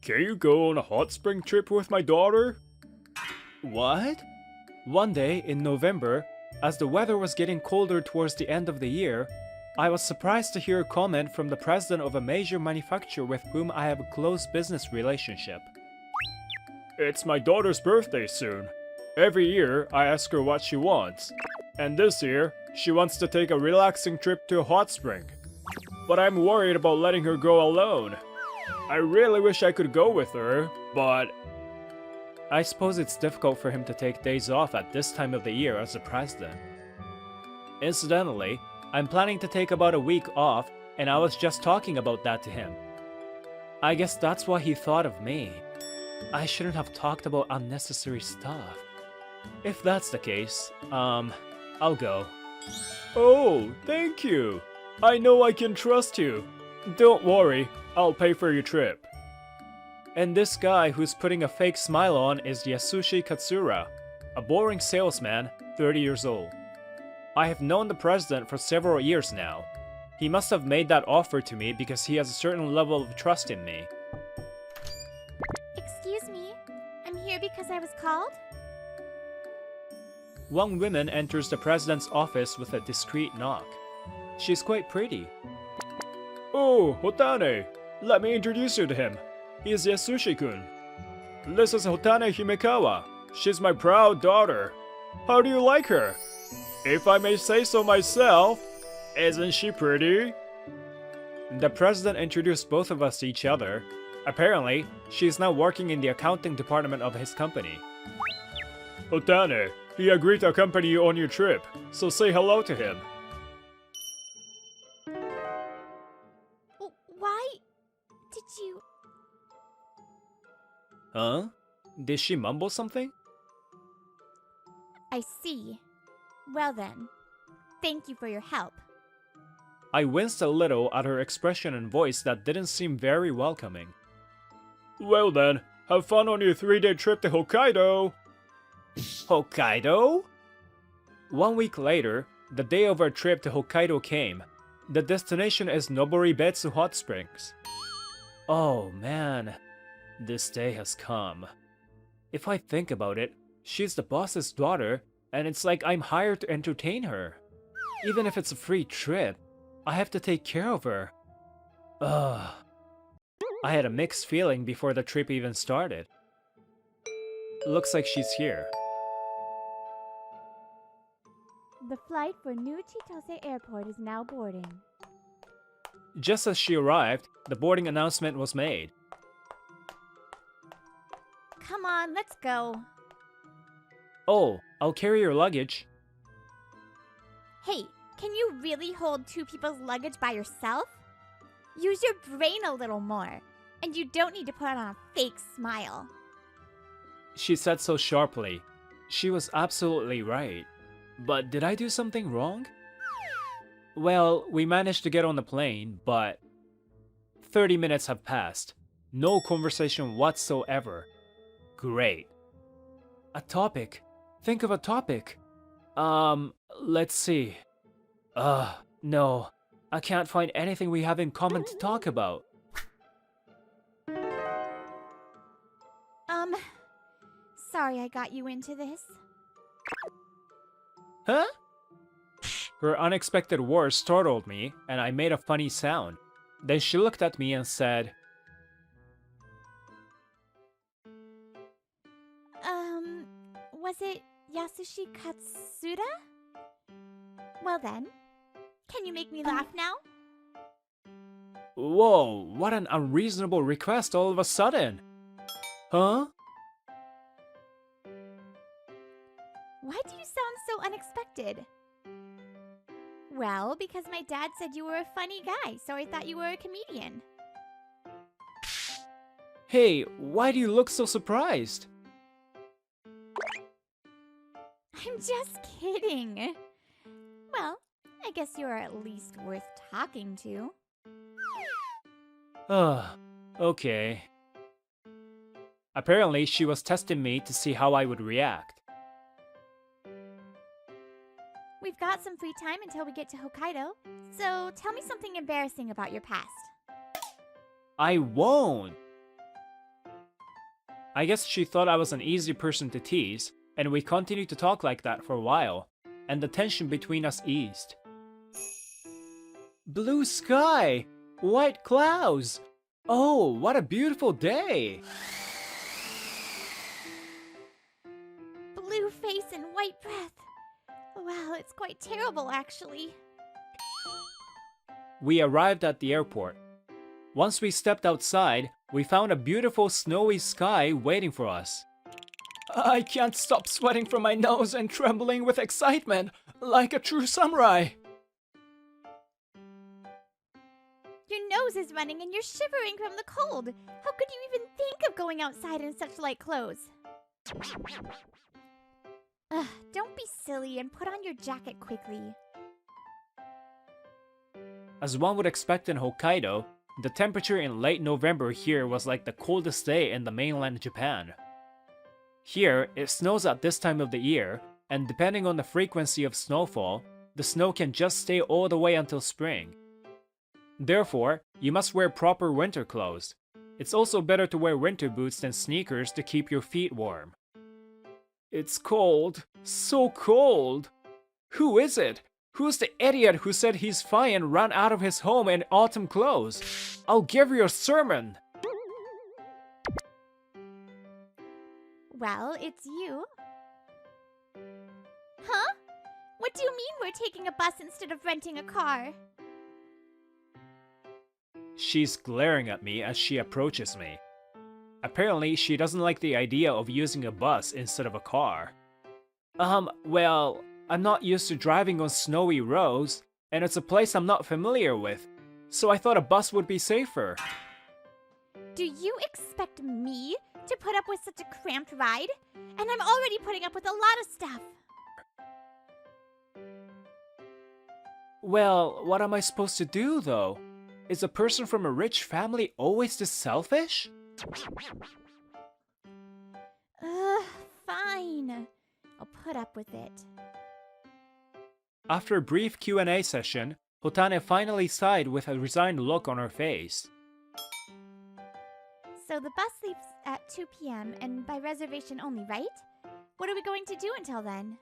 can you go on a hot spring trip with my daughter? What? One day in November, as the weather was getting colder towards the end of the year, I was surprised to hear a comment from the president of a major manufacturer with whom I have a close business relationship. It's my daughter's birthday soon. Every year, I ask her what she wants. And this year, she wants to take a relaxing trip to a hot spring. But I'm worried about letting her go alone. I really wish I could go with her, but... I suppose it's difficult for him to take days off at this time of the year as the president. Incidentally, I'm planning to take about a week off, and I was just talking about that to him. I guess that's what he thought of me. I shouldn't have talked about unnecessary stuff. If that's the case, I'll go. Oh, thank you. I know I can trust you. Don't worry, I'll pay for your trip. And this guy who's putting a fake smile on is Yasushi Katsura, a boring salesman, 30 years old. I have known the president for several years now. He must have made that offer to me because he has a certain level of trust in me. Excuse me, I'm here because I was called? One woman enters the president's office with a discreet knock. She's quite pretty. Oh, Hotane! Let me introduce you to him. He is Yasushi-kun. This is Hotane Himekawa. She's my proud daughter. How do you like her? If I may say so myself, isn't she pretty? The president introduced both of us to each other. Apparently, she is now working in the accounting department of his company. Hotane, he agreed to accompany you on your trip, so say hello to him. Why did you... Huh? Did she mumble something? I see. Well then, thank you for your help. I winced a little at her expression and voice that didn't seem very welcoming. Well then, have fun on your 3-day trip to Hokkaido! Hokkaido? 1 week later, the day of our trip to Hokkaido came. The destination is Noboribetsu Hot Springs. Oh man, this day has come. If I think about it, she's the boss's daughter, and it's like I'm hired to entertain her. Even if it's a free trip, I have to take care of her. Ugh. I had a mixed feeling before the trip even started. Looks like she's here. The flight for New Chitose Airport is now boarding. Just as she arrived, the boarding announcement was made. Come on, let's go. Oh, I'll carry your luggage. Hey, can you really hold 2 people's luggage by yourself? Use your brain a little more. And you don't need to put on a fake smile. She said so sharply. She was absolutely right. But did I do something wrong? Well, we managed to get on the plane, but 30 minutes have passed. No conversation whatsoever. Great. A topic. Think of a topic. Let's see. No. I can't find anything we have in common to talk about. Sorry I got you into this. Huh? Her unexpected words startled me, and I made a funny sound. Then she looked at me and said, Was it Yasushi Katsura? Well then, can you make me laugh now? Whoa, what an unreasonable request all of a sudden. Huh? Why do you sound so unexpected? Well, because my dad said you were a funny guy, so I thought you were a comedian. Hey, why do you look so surprised? I'm just kidding. Well, I guess you're at least worth talking to. Okay. Apparently, she was testing me to see how I would react. We've got some free time until we get to Hokkaido, so tell me something embarrassing about your past. I won't! I guess she thought I was an easy person to tease, and we continued to talk like that for a while, and the tension between us eased. Blue sky! White clouds! Oh, what a beautiful day! Blue face and white breath. Wow, it's quite terrible, actually. We arrived at the airport. Once we stepped outside, we found a beautiful snowy sky waiting for us. I can't stop sweating from my nose and trembling with excitement, like a true samurai. Your nose is running and you're shivering from the cold. How could you even think of going outside in such light clothes? Ugh, don't be silly and put on your jacket quickly. As one would expect in Hokkaido, the temperature in late November here was like the coldest day in the mainland Japan. Here, it snows at this time of the year, and depending on the frequency of snowfall, the snow can just stay all the way until spring. Therefore, you must wear proper winter clothes. It's also better to wear winter boots than sneakers to keep your feet warm. It's cold. So cold. Who is it? Who's the idiot who said he's fine and ran out of his home in autumn clothes? I'll give you a sermon. Well, it's you. Huh? What do you mean we're taking a bus instead of renting a car? She's glaring at me as she approaches me. Apparently, she doesn't like the idea of using a bus instead of a car. Well, I'm not used to driving on snowy roads, and it's a place I'm not familiar with, so I thought a bus would be safer. Do you expect me to put up with such a cramped ride? And I'm already putting up with a lot of stuff. Well, what am I supposed to do, though? Is a person from a rich family always this selfish? Fine. I'll put up with it. After a brief Q&A session, Hotane finally sighed with a resigned look on her face. So the bus leaves at 2 p.m. and by reservation only, right? What are we going to do until then?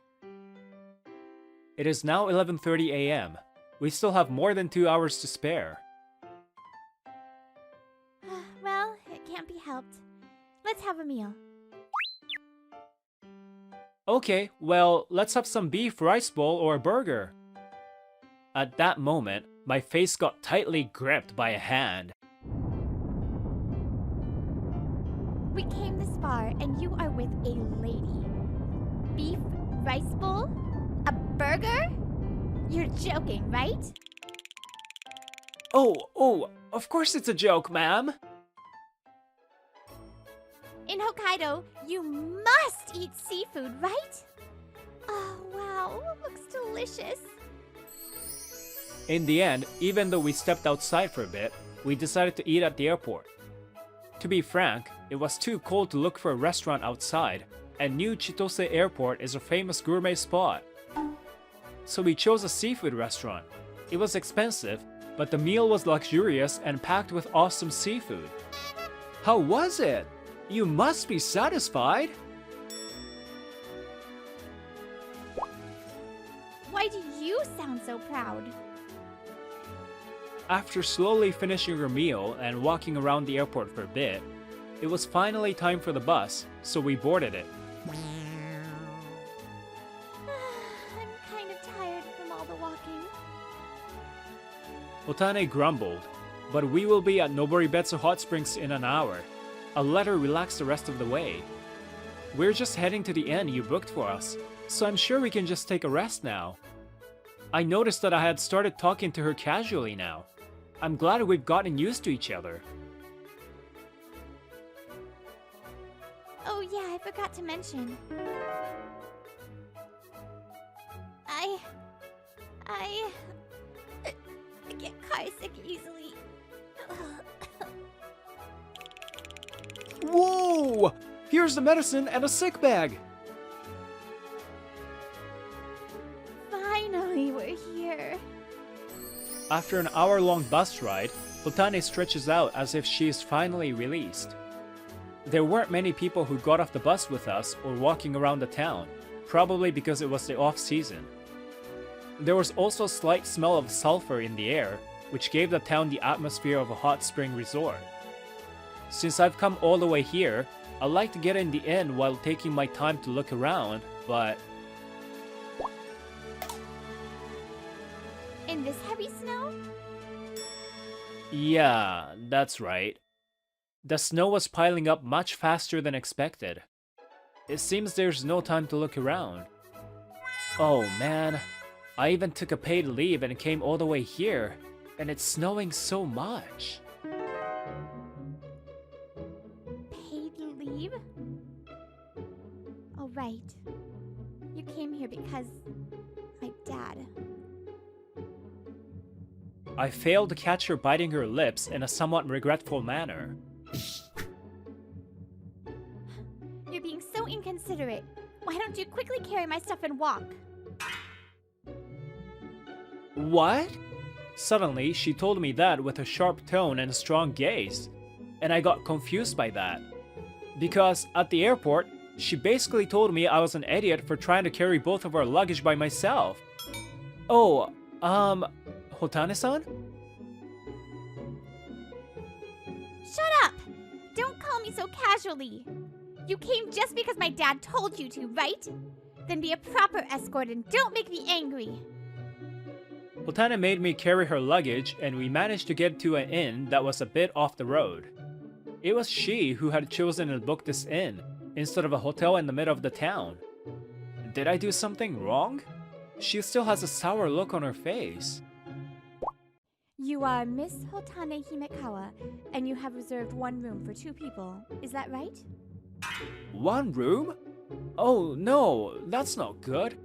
It is now 11:30 a.m. We still have more than 2 hours to spare. Well, it can't be helped. Let's have a meal. Okay, well, let's have some beef rice bowl or a burger. At that moment, my face got tightly gripped by a hand. We came this far and you are with a lady. Beef rice bowl? A burger? You're joking, right? Oh, of course it's a joke, ma'am. In Hokkaido, you must eat seafood, right? Oh, wow, looks delicious. In the end, even though we stepped outside for a bit, we decided to eat at the airport. To be frank, it was too cold to look for a restaurant outside, and New Chitose Airport is a famous gourmet spot. So we chose a seafood restaurant. It was expensive, but the meal was luxurious and packed with awesome seafood. How was it? You must be satisfied. Why do you sound so proud? After slowly finishing her meal and walking around the airport for a bit, it was finally time for the bus, so we boarded it. I'm kind of tired from all the walking. Hotane grumbled, but we will be at Noboribetsu Hot Springs in an hour. I'll let her relax the rest of the way. We're just heading to the inn you booked for us, so I'm sure we can just take a rest now. I noticed that I had started talking to her casually now. I'm glad we've gotten used to each other. Oh yeah, I forgot to mention. I get car sick easily. Whoa! Here's the medicine and a sick bag! Finally, we're here. After an hour-long bus ride, Hotane stretches out as if she is finally released. There weren't many people who got off the bus with us or walking around the town, probably because it was the off-season. There was also a slight smell of sulfur in the air, which gave the town the atmosphere of a hot spring resort. Since I've come all the way here, I'd like to get in the inn while taking my time to look around, but... In this heavy snow? Yeah, that's right. The snow was piling up much faster than expected. It seems there's no time to look around. Oh man, I even took a paid leave and came all the way here, and it's snowing so much. Paid leave? Oh, right. You came here because my dad. I failed to catch her biting her lips in a somewhat regretful manner. You're being so inconsiderate. Why don't you quickly carry my stuff and walk? What? Suddenly, she told me that with a sharp tone and a strong gaze, and I got confused by that. Because at the airport, she basically told me I was an idiot for trying to carry both of our luggage by myself. Oh, Hotane-san? Shut up! Don't call me so casually. You came just because my dad told you to, right? Then be a proper escort and don't make me angry. Hotane made me carry her luggage and we managed to get to an inn that was a bit off the road. It was she who had chosen and booked this inn, instead of a hotel in the middle of the town. Did I do something wrong? She still has a sour look on her face. You are Miss Hotane Himekawa, and you have reserved one room for 2 people. Is that right? One room? Oh no, that's not good.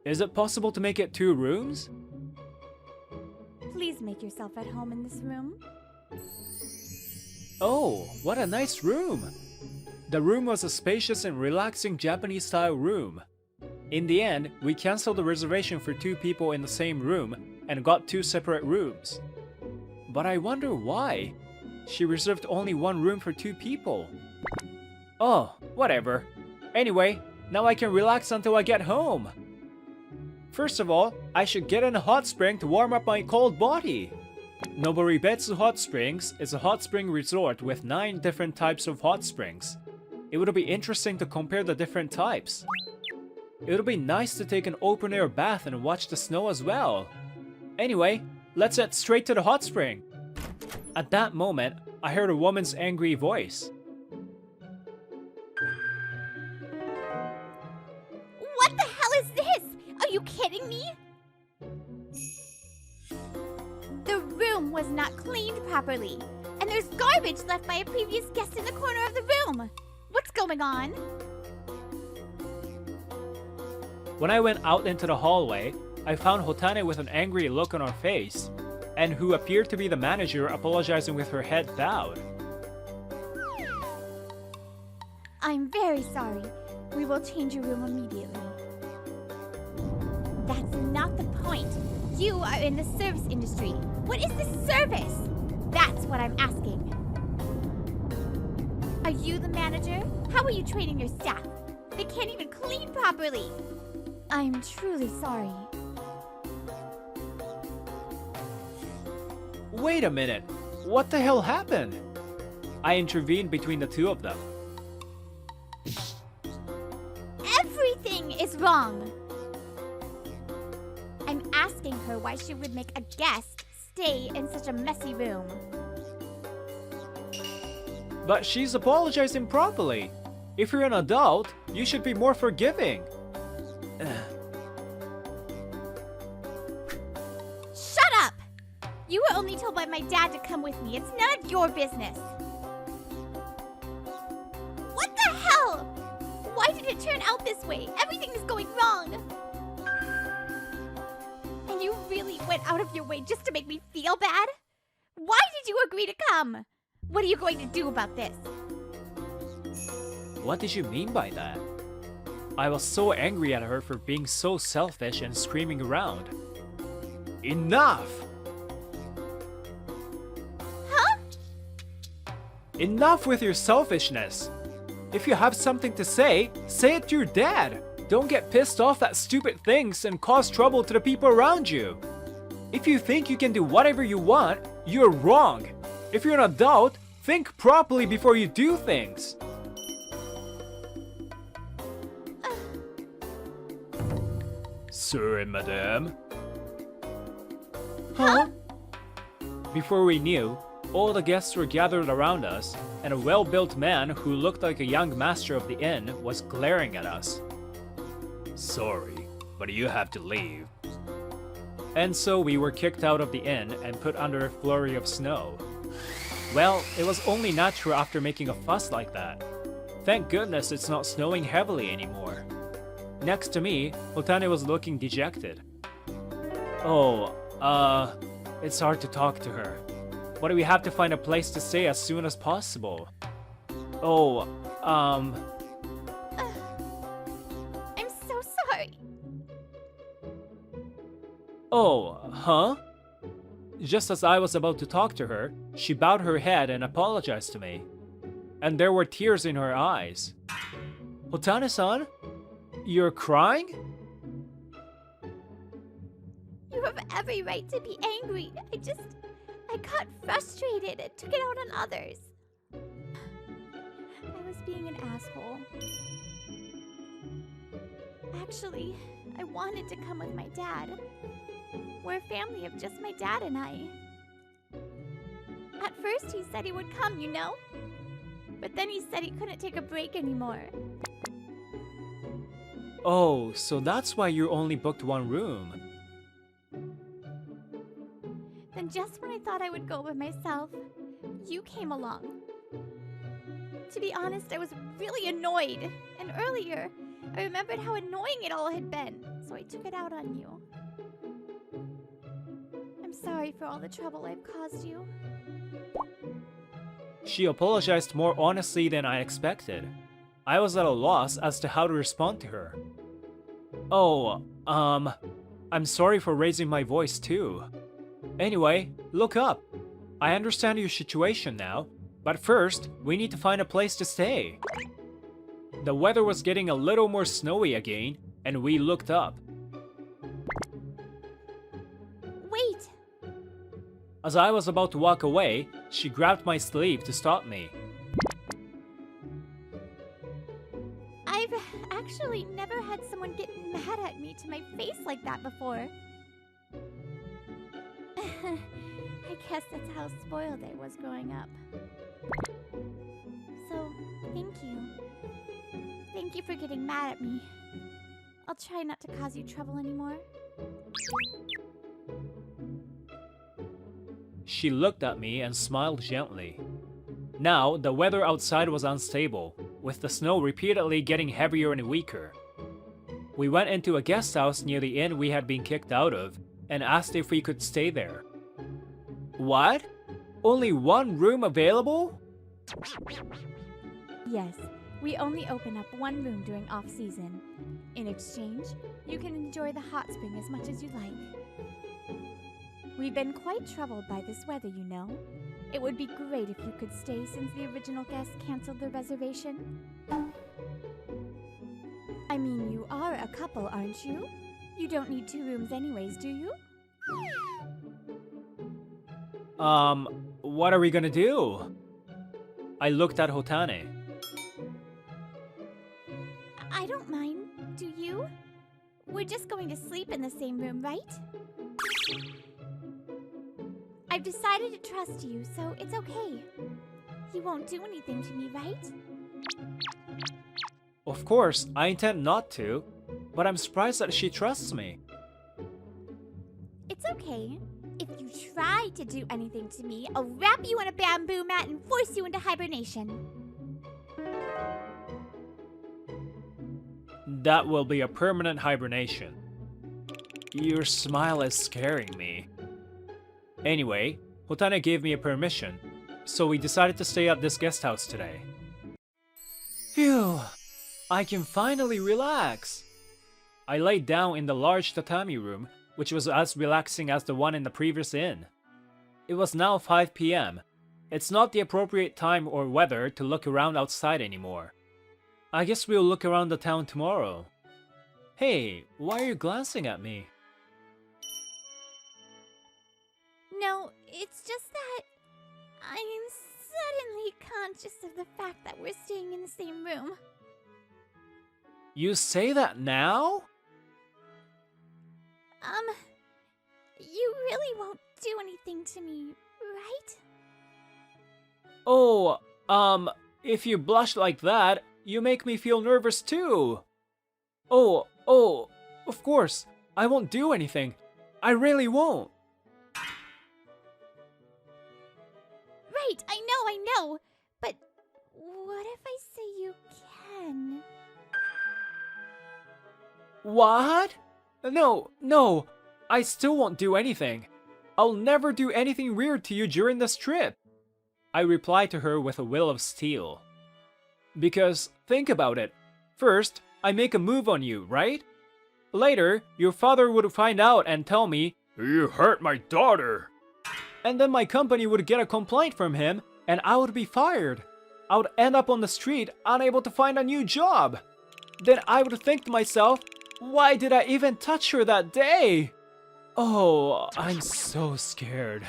Is it possible to make it 2 rooms? Please make yourself at home in this room. Oh, what a nice room! The room was a spacious and relaxing Japanese-style room. In the end, we canceled the reservation for 2 people in the same room and got 2 separate rooms. But I wonder why. She reserved only one room for 2 people. Oh, whatever. Anyway, now I can relax until I get home. First of all, I should get in a hot spring to warm up my cold body. Noboribetsu Hot Springs is a hot spring resort with 9 different types of hot springs. It would be interesting to compare the different types. It would be nice to take an open-air bath and watch the snow as well. Anyway, let's head straight to the hot spring. At that moment, I heard a woman's angry voice. What the hell is this? Are you kidding me? The room was not cleaned properly, and there's garbage left by a previous guest in the corner of the room. What's going on? When I went out into the hallway, I found Hotane with an angry look on her face, and who appeared to be the manager apologizing with her head bowed. I'm very sorry. We will change your room immediately. That's not the point. You are in the service industry. What is this service? That's what I'm asking. Are you the manager? How are you training your staff? They can't even clean properly. I'm truly sorry. Wait a minute, what the hell happened? I intervened between the 2 of them. Everything is wrong. I'm asking her why she would make a guest stay in such a messy room. But she's apologizing properly. If you're an adult, you should be more forgiving. Shut up! You were only told by my dad to come with me. It's none of your business. What the hell? Why did it turn out this way? Everything is going wrong. And you really went out of your way just to make me feel bad? Why did you agree to come? What are you going to do about this? What did you mean by that? I was so angry at her for being so selfish and screaming around. Enough! Huh? Enough with your selfishness! If you have something to say it to your dad! Don't get pissed off at stupid things and cause trouble to the people around you! If you think you can do whatever you want, you're wrong! If you're an adult, think properly before you do things! Sorry, madame. Huh? Before we knew, all the guests were gathered around us, and a well-built man who looked like a young master of the inn was glaring at us. Sorry, but you have to leave. And so we were kicked out of the inn and put under a flurry of snow. Well, it was only natural after making a fuss like that. Thank goodness it's not snowing heavily anymore. Next to me, Hotane was looking dejected. Oh, it's hard to talk to her. But we have to find a place to stay as soon as possible. Oh, I'm so sorry. Oh, huh? Just as I was about to talk to her, she bowed her head and apologized to me. And there were tears in her eyes. Hotane-san? You're crying? You have every right to be angry. I got frustrated and took it out on others. I was being an asshole. Actually, I wanted to come with my dad. We're a family of just my dad and I. At first he said he would come, you know? But then he said he couldn't take a break anymore. Oh, so that's why you only booked one room. Then just when I thought I would go by myself, you came along. To be honest, I was really annoyed. And earlier, I remembered how annoying it all had been, so I took it out on you. I'm sorry for all the trouble I've caused you. She apologized more honestly than I expected. I was at a loss as to how to respond to her. Oh, I'm sorry for raising my voice too. Anyway, look up. I understand your situation now, but first, we need to find a place to stay. The weather was getting a little more snowy again, and we looked up. Wait! As I was about to walk away, she grabbed my sleeve to stop me. I've actually never had someone get mad at me to my face like that before. I guess that's how spoiled I was growing up. So, thank you. Thank you for getting mad at me. I'll try not to cause you trouble anymore. She looked at me and smiled gently. Now, the weather outside was unstable, with the snow repeatedly getting heavier and weaker. We went into a guest house near the inn we had been kicked out of, and asked if we could stay there. What? Only one room available? Yes, we only open up one room during off-season. In exchange, you can enjoy the hot spring as much as you like. We've been quite troubled by this weather, you know. It would be great if you could stay since the original guests canceled their reservation. I mean, you are a couple, aren't you? You don't need 2 rooms anyways, do you? What are we gonna do? I looked at Hotane. I don't mind, do you? We're just going to sleep in the same room, right? I've decided to trust you, so it's okay. You won't do anything to me, right? Of course, I intend not to, but I'm surprised that she trusts me. It's okay. If you try to do anything to me, I'll wrap you in a bamboo mat and force you into hibernation. That will be a permanent hibernation. Your smile is scaring me. Anyway, Hotane gave me a permission, so we decided to stay at this guest house today. Phew! I can finally relax! I laid down in the large tatami room, which was as relaxing as the one in the previous inn. It was now 5 p.m., It's not the appropriate time or weather to look around outside anymore. I guess we'll look around the town tomorrow. Hey, why are you glancing at me? No, it's just that I am suddenly conscious of the fact that we're staying in the same room. You say that now? You really won't do anything to me, right? Oh, if you blush like that, you make me feel nervous too. Oh, of course, I won't do anything. I really won't. Right, I know. But what if I say you can? What? No, I still won't do anything. I'll never do anything weird to you during this trip. I replied to her with a will of steel. Because, think about it. First, I make a move on you, right? Later, your father would find out and tell me, "You hurt my daughter." And then my company would get a complaint from him and I would be fired. I would end up on the street unable to find a new job. Then I would think to myself, why did I even touch her that day? Oh, I'm so scared.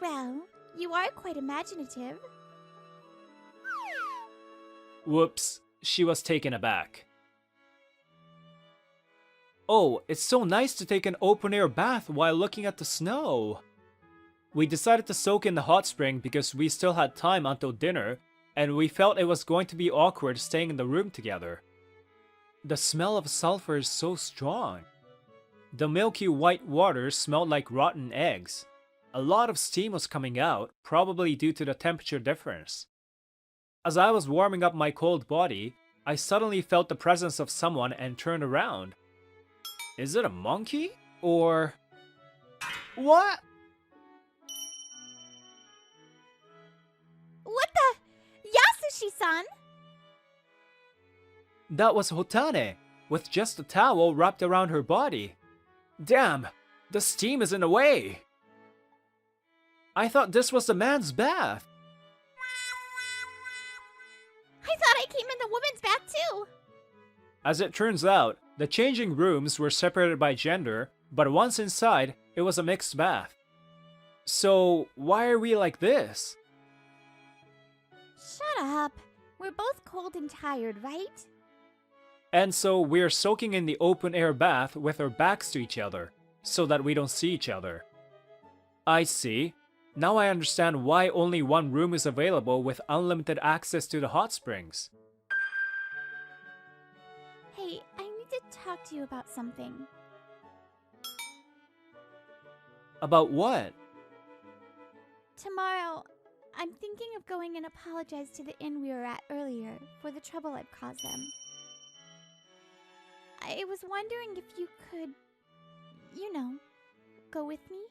Well, you are quite imaginative. Whoops, she was taken aback. Oh, it's so nice to take an open-air bath while looking at the snow. We decided to soak in the hot spring because we still had time until dinner, and we felt it was going to be awkward staying in the room together. The smell of sulfur is so strong. The milky white water smelled like rotten eggs. A lot of steam was coming out, probably due to the temperature difference. As I was warming up my cold body, I suddenly felt the presence of someone and turned around. Is it a monkey? Or... What? What the? Yasushi-san? That was Hotane, with just a towel wrapped around her body. Damn, the steam is in the way. I thought this was the man's bath. I thought I came in the woman's bath too. As it turns out, the changing rooms were separated by gender, but once inside, it was a mixed bath. So, why are we like this? Shut up. We're both cold and tired, right? And so we're soaking in the open-air bath with our backs to each other, so that we don't see each other. I see. Now I understand why only one room is available with unlimited access to the hot springs. Hey, I need to talk to you about something. About what? Tomorrow, I'm thinking of going and apologize to the inn we were at earlier for the trouble I've caused them. I was wondering if you could, go with me?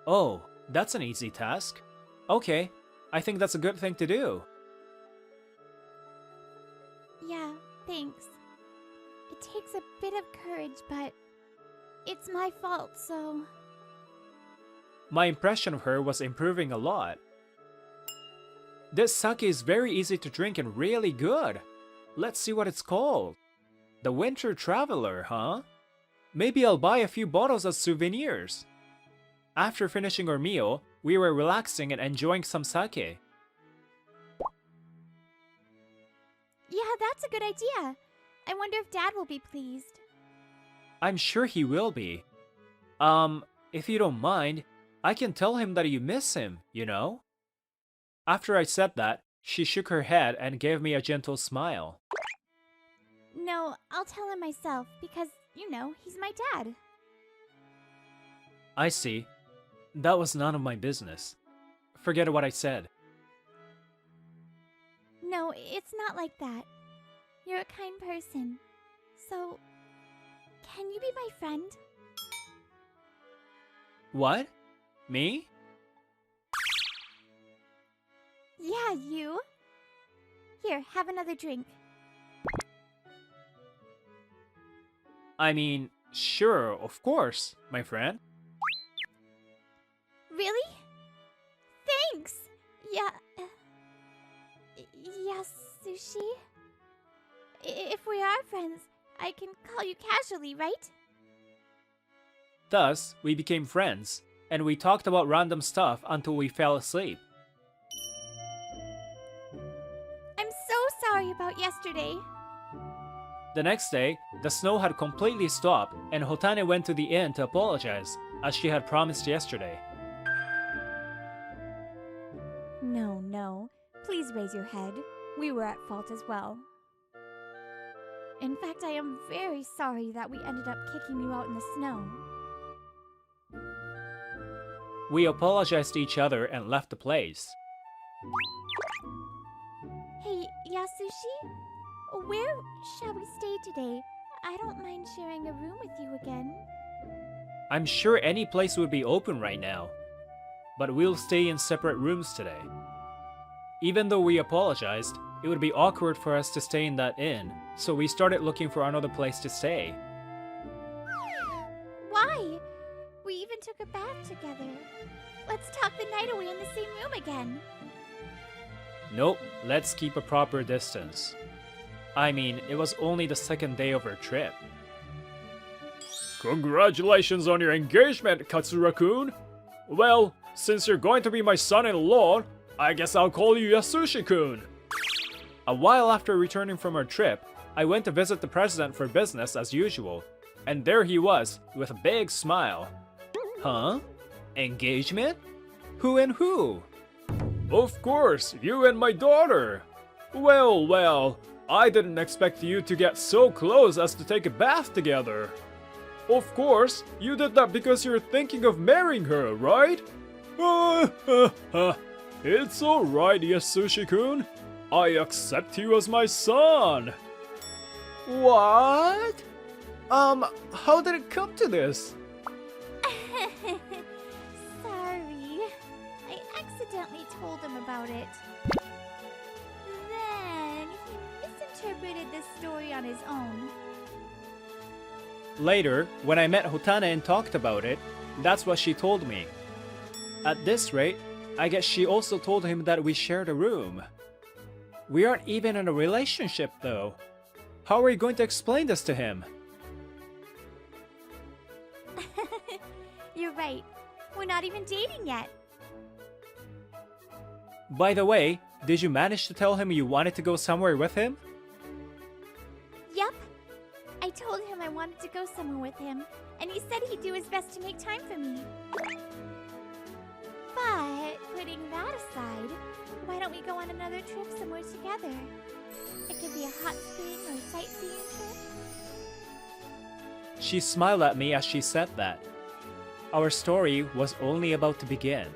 Oh, that's an easy task. Okay, I think that's a good thing to do. Yeah, thanks. It takes a bit of courage, but it's my fault, so... My impression of her was improving a lot. This sake is very easy to drink and really good. Let's see what it's called. The Winter Traveler, huh? Maybe I'll buy a few bottles as souvenirs. After finishing our meal, we were relaxing and enjoying some sake. Yeah, that's a good idea. I wonder if Dad will be pleased. I'm sure he will be. If you don't mind, I can tell him that you miss him, you know? After I said that, she shook her head and gave me a gentle smile. No, I'll tell him myself because, he's my dad. I see. That was none of my business. Forget what I said. No, it's not like that. You're a kind person. So, can you be my friend? What? Me? Yeah, you. Here, have another drink. I mean, sure, of course, my friend. Really? Thanks! Yeah. Yes, Sushi? If we are friends, I can call you casually, right? Thus, we became friends, and we talked about random stuff until we fell asleep. I'm so sorry about yesterday. The next day, the snow had completely stopped, and Hotane went to the inn to apologize, as she had promised yesterday. No. Please raise your head. We were at fault as well. In fact, I am very sorry that we ended up kicking you out in the snow. We apologized to each other and left the place. Hey, Yasushi? Where shall we stay today? I don't mind sharing a room with you again. I'm sure any place would be open right now, but we'll stay in separate rooms today. Even though we apologized, it would be awkward for us to stay in that inn, so we started looking for another place to stay. Why? We even took a bath together. Let's talk the night away in the same room again. Nope, let's keep a proper distance. I mean, it was only the second day of our trip. Congratulations on your engagement, Katsura-kun! Well, since you're going to be my son-in-law, I guess I'll call you Yasushi-kun. A while after returning from our trip, I went to visit the president for business as usual, and there he was, with a big smile. Huh? Engagement? Who and who? Of course, you and my daughter. Well, I didn't expect you to get so close as to take a bath together. Of course, you did that because you're thinking of marrying her, right? It's alright, Yasushi-kun. I accept you as my son. What? How did it come to this? Sorry. I accidentally told him about it. Then he misinterpreted the story on his own. Later, when I met Hotane and talked about it, that's what she told me. At this rate, I guess she also told him that we shared a room. We aren't even in a relationship though. How are we going to explain this to him? You're right. We're not even dating yet. By the way, did you manage to tell him you wanted to go somewhere with him? Yup. I told him I wanted to go somewhere with him, and he said he'd do his best to make time for me. But, putting that aside, why don't we go on another trip somewhere together? It could be a hot spring or a sightseeing trip. She smiled at me as she said that. Our story was only about to begin.